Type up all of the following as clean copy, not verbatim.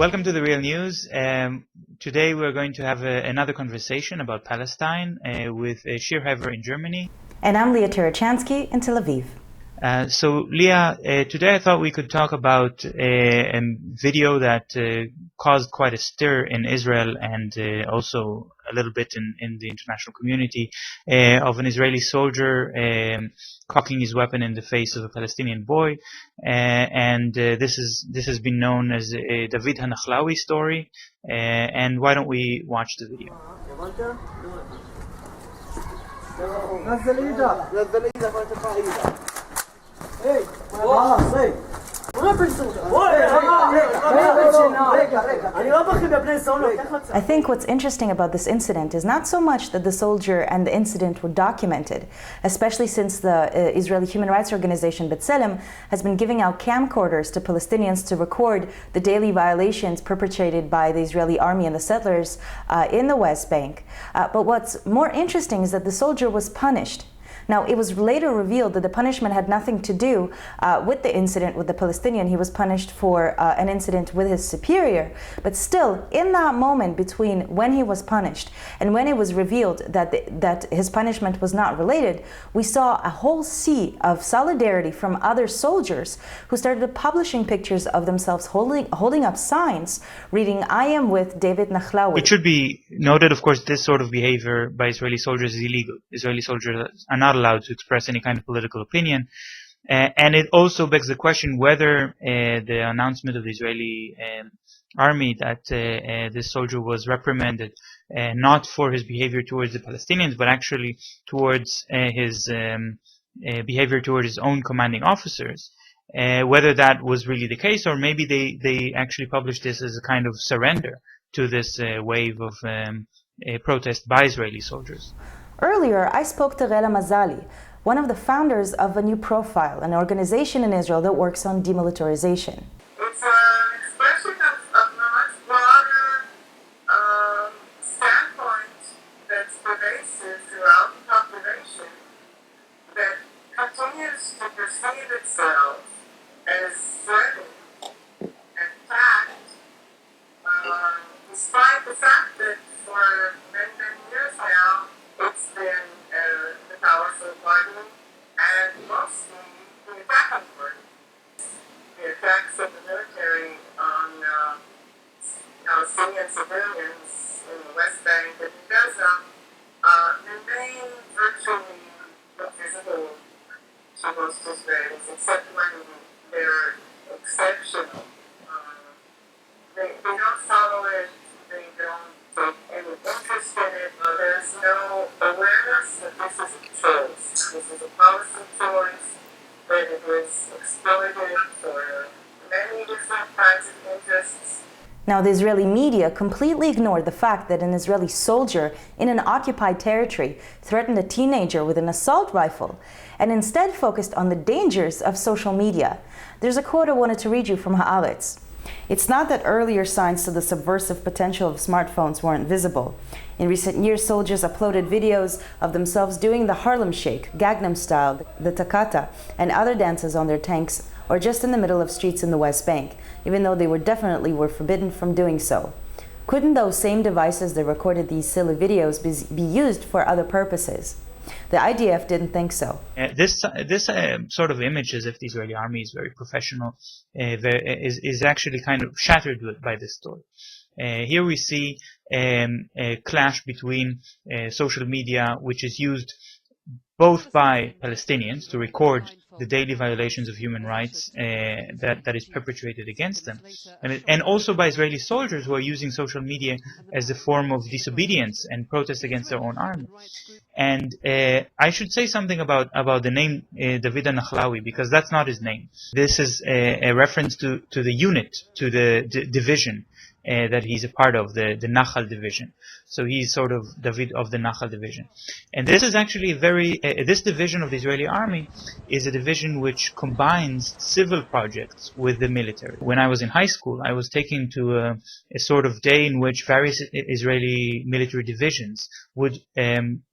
Welcome to The Real News. Today we're going to have another conversation about Palestine with Shir Hever in Germany. And I'm Lia Tarachansky in Tel Aviv. So Lia, today I thought we could talk about a video that caused quite a stir in Israel and also a little bit in the international community of an Israeli soldier cocking his weapon in the face of a Palestinian boy, and this has been known as a David Hanachlawi story. And why don't we watch the video? I think what's interesting about this incident is not so much that the soldier and the incident were documented, especially since the Israeli human rights organization B'Tselem has been giving out camcorders to Palestinians to record the daily violations perpetrated by the Israeli army and the settlers in the West Bank. But what's more interesting is that the soldier was punished. Now, it was later revealed that the punishment had nothing to do with the incident with the Palestinian. He was punished for an incident with his superior. But still, in that moment between when he was punished and when it was revealed that his punishment was not related, we saw a whole sea of solidarity from other soldiers who started publishing pictures of themselves holding up signs reading, "I am with David Hanachlawi." It should be noted, of course, this sort of behavior by Israeli soldiers is illegal. Israeli soldiers are not allowed to express any kind of political opinion. And it also begs the question whether the announcement of the Israeli army that this soldier was reprimanded not for his behavior towards the Palestinians, but actually towards his behavior towards his own commanding officers, whether that was really the case, or maybe they actually published this as a kind of surrender to this wave of protest by Israeli soldiers. Earlier, I spoke to Rela Mazali, one of the founders of A New Profile, an organization in Israel that works on demilitarization. It's an expression of a much broader standpoint that's pervasive throughout the population that continues to perceive itself as threatened and attacked, despite the fact that for many, many years now, it's been the powerful party and mostly the attacking party. The attacks of the military on Palestinian civilians in the West Bank and in Gaza remain virtually invisible to most Israelis, except when they're exceptional. They don't follow it, they don't take any interest in it. There's no awareness that this is a choice. This is a policy choice, that it is exploited for many different kinds of interests. Now, the Israeli media completely ignored the fact that an Israeli soldier in an occupied territory threatened a teenager with an assault rifle and instead focused on the dangers of social media. There's a quote I wanted to read you from Haaretz. It's not that earlier signs to the subversive potential of smartphones weren't visible. In recent years, soldiers uploaded videos of themselves doing the Harlem Shake, Gangnam Style, the Takata, and other dances on their tanks or just in the middle of streets in the West Bank, even though they were forbidden from doing so. Couldn't those same devices that recorded these silly videos be used for other purposes? The IDF didn't think so. This sort of image, as if the Israeli army is very professional, is actually kind of shattered by this story. Here we see a clash between social media, which is used both by Palestinians to record the daily violations of human rights that is perpetrated against them, and also by Israeli soldiers who are using social media as a form of disobedience and protest against their own army. And I should say something about the name David Hanachlawi, because that's not his name. This is a reference to the unit, to the division that he's a part of, the Nachal division. So he's sort of David of the Nachal division. And this is actually this division of the Israeli army is a division which combines civil projects with the military. When I was in high school, I was taken to a sort of day in which various Israeli military divisions would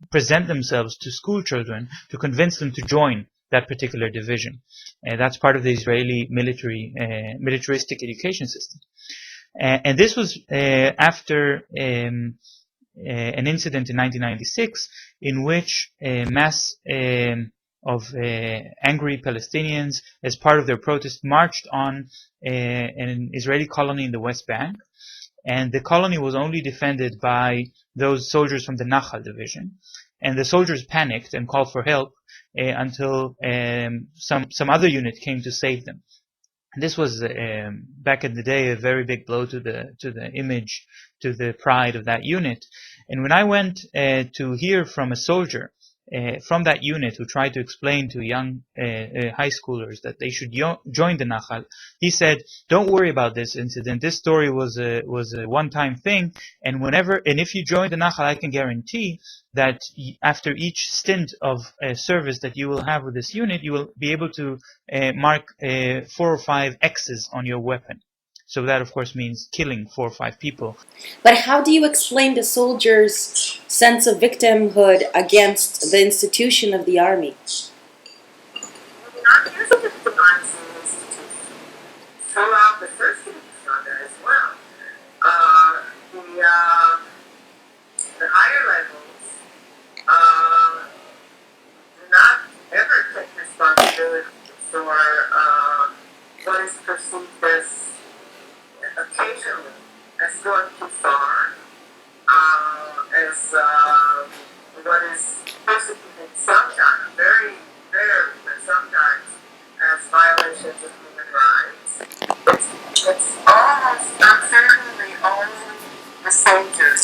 present themselves to school children to convince them to join that particular division. That's part of the Israeli militaristic education system. And this was after an incident in 1996 in which a mass of angry Palestinians, as part of their protest, marched on an Israeli colony in the West Bank. And the colony was only defended by those soldiers from the Nachal division. And the soldiers panicked and called for help until some other unit came to save them. This was back in the day a very big blow to the image, to the pride of that unit. And when I went to hear from a soldier from that unit who tried to explain to young high schoolers that they should join the Nachal, he said, "Don't worry about this incident. This story was a one-time thing, and if you join the Nachal, I can guarantee that after each stint of service that you will have with this unit, you will be able to mark 4 or 5 X's on your weapon." So that, of course, means killing 4 or 5 people. But how do you explain the soldiers' sense of victimhood against the institution of the army? Not just victimizing the institution. Throughout the first saga as well. The higher levels do not ever take responsibility for what is perceived as occasionally as going too far, as what is perceived sometimes, very rarely, but sometimes as violations of human rights. It's almost unfairly only the soldiers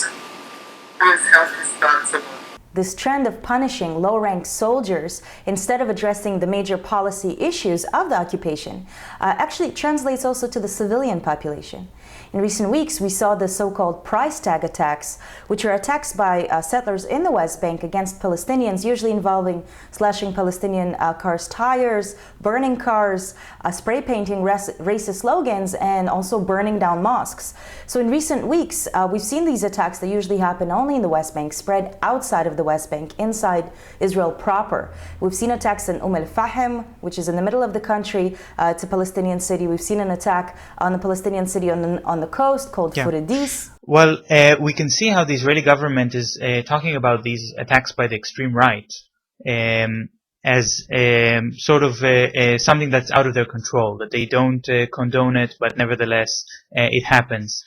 who is held responsible. This trend of punishing low-ranked soldiers instead of addressing the major policy issues of the occupation actually translates also to the civilian population. In recent weeks, we saw the so-called price tag attacks, which are attacks by settlers in the West Bank against Palestinians, usually involving slashing Palestinian cars' tires, burning cars, spray painting racist slogans, and also burning down mosques. So in recent weeks, we've seen these attacks that usually happen only in the West Bank spread outside of the West Bank, inside Israel proper. We've seen attacks in al-Fahim, which is in the middle of the country. It's a Palestinian city. We've seen an attack on the Palestinian city on the coast called Furadis. Well, we can see how the Israeli government is talking about these attacks by the extreme right as sort of something that's out of their control, that they don't condone it, but nevertheless it happens.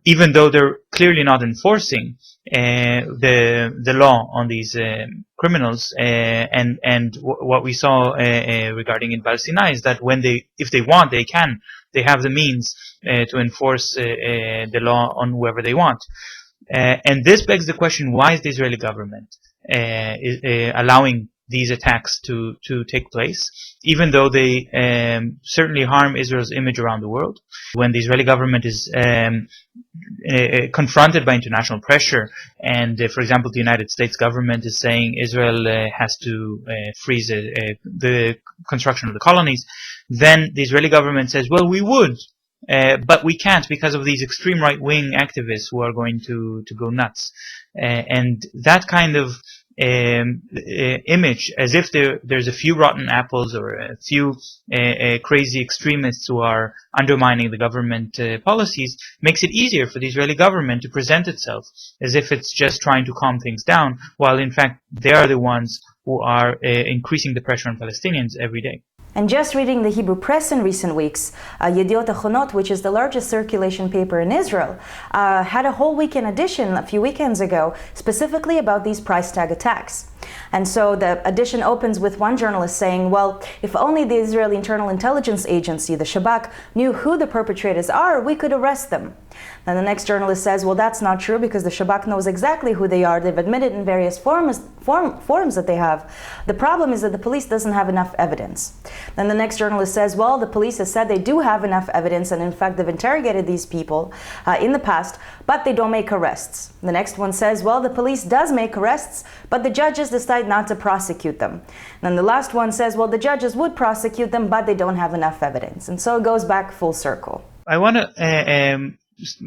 Even though they're clearly not enforcing the law on these criminals, and what we saw regarding in Palestine is that if they want, they have the means to enforce the law on whoever they want. And this begs the question: why is the Israeli government allowing these attacks to take place, even though they certainly harm Israel's image around the world? When the Israeli government is confronted by international pressure, and for example the United States government is saying Israel has to freeze the construction of the colonies, then the Israeli government says, well, we would, but we can't because of these extreme right-wing activists who are going to go nuts. And that kind of image, as if there's a few rotten apples or a few crazy extremists who are undermining the government policies, makes it easier for the Israeli government to present itself as if it's just trying to calm things down, while in fact they are the ones who are increasing the pressure on Palestinians every day. And just reading the Hebrew press in recent weeks, Yediot Achronot, which is the largest circulation paper in Israel, had a whole weekend edition a few weekends ago specifically about these price tag attacks. And so the edition opens with one journalist saying, well, if only the Israeli Internal Intelligence Agency, the Shabak, knew who the perpetrators are, we could arrest them. Then the next journalist says, well, that's not true because the Shabak knows exactly who they are. They've admitted in various forums that they have. The problem is that the police doesn't have enough evidence. Then the next journalist says, well, the police has said they do have enough evidence, and in fact they've interrogated these people in the past, but they don't make arrests. The next one says, well, the police does make arrests, but the judges decide not to prosecute them. Then the last one says, well, the judges would prosecute them, but they don't have enough evidence. And so it goes back full circle. I want to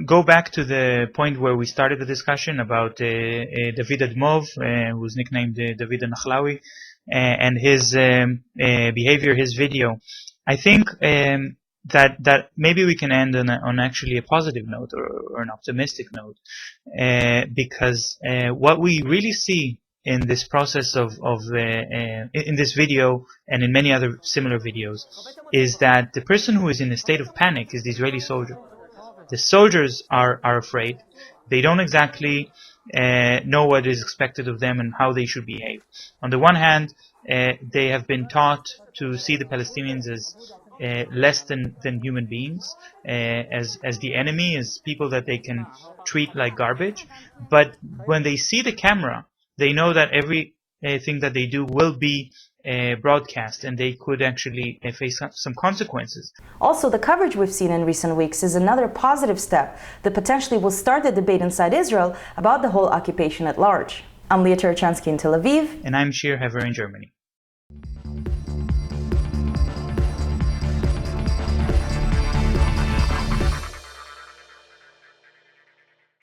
go back to the point where we started the discussion about David Admov, who's nicknamed David Nakhlawi, and his behavior, his video. I think that maybe we can end on actually a positive note or an optimistic note, because what we really see in this process in this video and in many other similar videos is that the person who is in a state of panic is the Israeli soldier. The soldiers are afraid. They don't exactly know what is expected of them and how they should behave. On the one hand, they have been taught to see the Palestinians as less than human beings, as the enemy, as people that they can treat like garbage. But when they see the camera, they know that everything that they do will be broadcast, and they could actually face some consequences. Also, the coverage we've seen in recent weeks is another positive step that potentially will start the debate inside Israel about the whole occupation at large. I'm Lia Tarachansky in Tel Aviv. And I'm Shir Hever in Germany.